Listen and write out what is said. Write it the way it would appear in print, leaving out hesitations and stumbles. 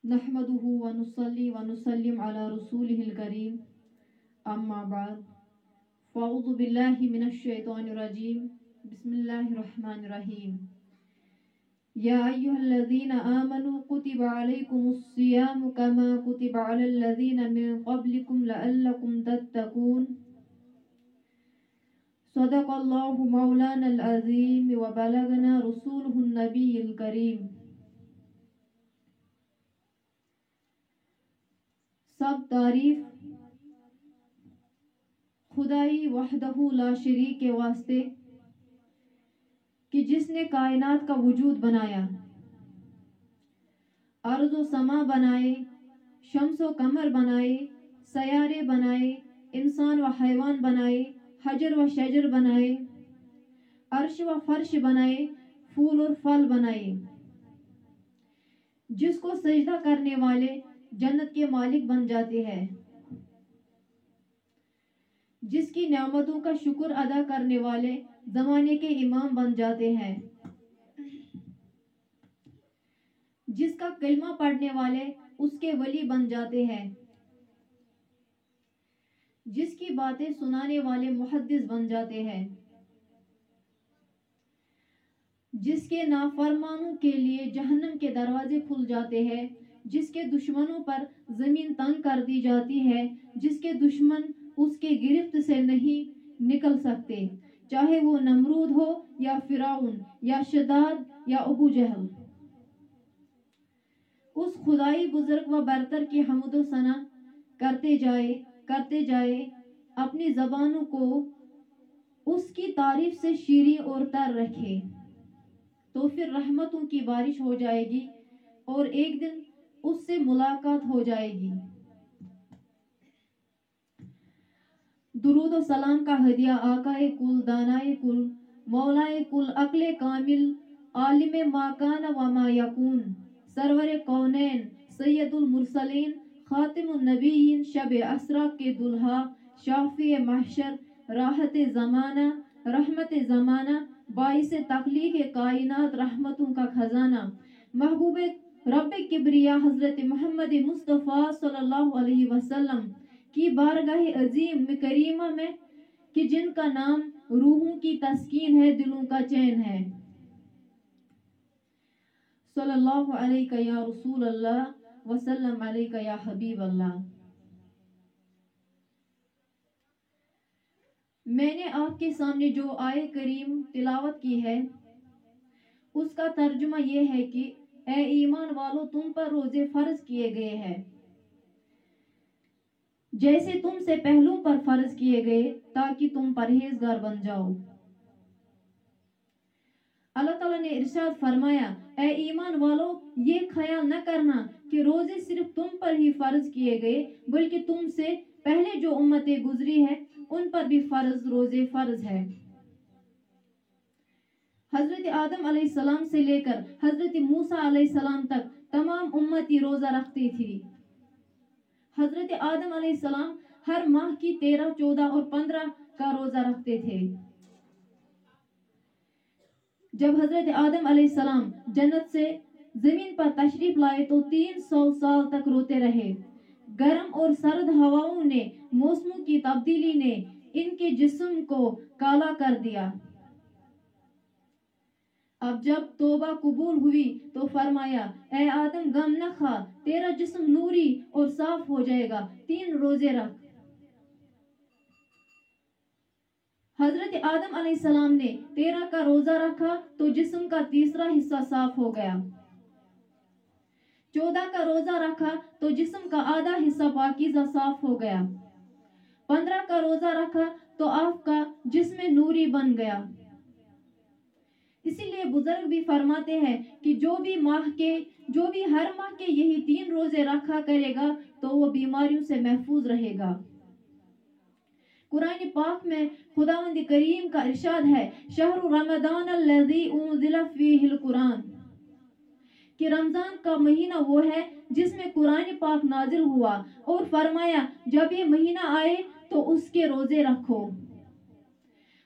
نحمده ونصلي ونسلم على رسوله الكريم أما بعد فأعوذ بالله من الشيطان الرجيم بسم الله الرحمن الرحيم يا أيها الذين آمنوا كتب عليكم الصيام كما كتب على الذين من قبلكم لعلكم تتقون صدق الله مولانا العظيم وبلغنا رسوله النبي الكريم. سب تعریف خدائی وحدہ لا شریک کے واسطے کہ جس نے کائنات کا وجود بنایا، ارض و سما بنائے، شمس و قمر بنائے، سیارے بنائے، انسان و حیوان بنائے، حجر و شجر بنائے، عرش و فرش بنائے، پھول اور پھل بنائے، جس کو سجدہ کرنے والے جنت کے مالک بن جاتے ہیں، جس کی نعمتوں کا شکر ادا کرنے والے زمانے کے امام بن جاتے ہیں، جس کا کلمہ پڑھنے والے اس کے ولی بن جاتے ہیں، جس کی باتیں سنانے والے محدث بن جاتے ہیں، جس کے نافرمانوں کے لیے جہنم کے دروازے کھل جاتے ہیں، جس کے دشمنوں پر زمین تنگ کر دی جاتی ہے، جس کے دشمن اس کے گرفت سے نہیں نکل سکتے، چاہے وہ نمرود ہو یا فرعون یا شداد یا ابو جہل. اس خدائی بزرگ و برتر کی حمد و ثنا کرتے جائے، اپنی زبانوں کو اس کی تعریف سے شیریں اور تر رکھے، تو پھر رحمتوں کی بارش ہو جائے گی اور ایک دن اس سے ملاقات ہو جائے گی. درود و سلام کا ہدیہ آقائے کل، دانائے کل، مولائے کل، عقل کامل، عالم ما کان و ما یکون، سرور کونین، سید المرسلین، خاتم النبیین، شب اسرا کے دلہا، شافی محشر، راحت زمانہ، رحمت زمانہ، باعث تخلیق کائنات، رحمتوں کا خزانہ، محبوب رب کبریا حضرت محمد مصطفیٰ صلی اللہ علیہ وسلم کی بارگاہ عظیم کریمہ میں، کہ جن کا نام روحوں کی تسکین ہے، دلوں کا چین ہے. صلی اللہ علیہ یا رسول اللہ وسلم علیہ یا حبیب اللہ. میں نے آپ کے سامنے جو آیت کریم تلاوت کی ہے، اس کا ترجمہ یہ ہے کہ اے ایمان والو، تم پر روزے فرض کیے گئے ہیں جیسے تم سے پہلوں پر فرض کیے گئے، تاکہ تم پرہیزگار بن جاؤ. اللہ تعالیٰ نے ارشاد فرمایا، اے ایمان والو، یہ خیال نہ کرنا کہ روزے صرف تم پر ہی فرض کیے گئے، بلکہ تم سے پہلے جو امتیں گزری ہیں ان پر بھی روزے فرض ہے. حضرت آدم علیہ السلام سے لے کر حضرت موسیٰ علیہ السلام تک تمام امتی روزہ رکھتی تھی. حضرت آدم علیہ السلام ہر ماہ کی 13، 14 اور 15 کا روزہ رکھتے تھے. جب حضرت آدم علیہ السلام جنت سے زمین پر تشریف لائے تو 300 سال تک روتے رہے. گرم اور سرد ہواؤں نے، موسموں کی تبدیلی نے ان کے جسم کو کالا کر دیا. اب جب توبہ قبول ہوئی تو فرمایا، اے آدم، غم نہ کھا، تیرا جسم نوری اور صاف ہو جائے گا، 3 روزے رکھ. حضرت آدم علیہ السلام نے 13 کا روزہ رکھا تو جسم کا تیسرا حصہ صاف ہو گیا. 14 کا روزہ رکھا تو جسم کا آدھا حصہ پاکیزہ صاف ہو گیا. 15 کا روزہ رکھا تو آپ کا جسم نوری بن گیا. اسی لیے بزرگ بھی فرماتے ہیں کہ جو بھی ہر ماہ کے یہی 3 روزے رکھا کرے گا تو وہ بیماریوں سے محفوظ رہے گا. قرآن پاک میں خداوند کریم کا ارشاد ہے، شہر رمضان الذی انزل فیہ القرآن، کہ رمضان کا مہینہ وہ ہے جس میں قرآن پاک نازل ہوا، اور فرمایا جب یہ مہینہ آئے تو اس کے روزے رکھو.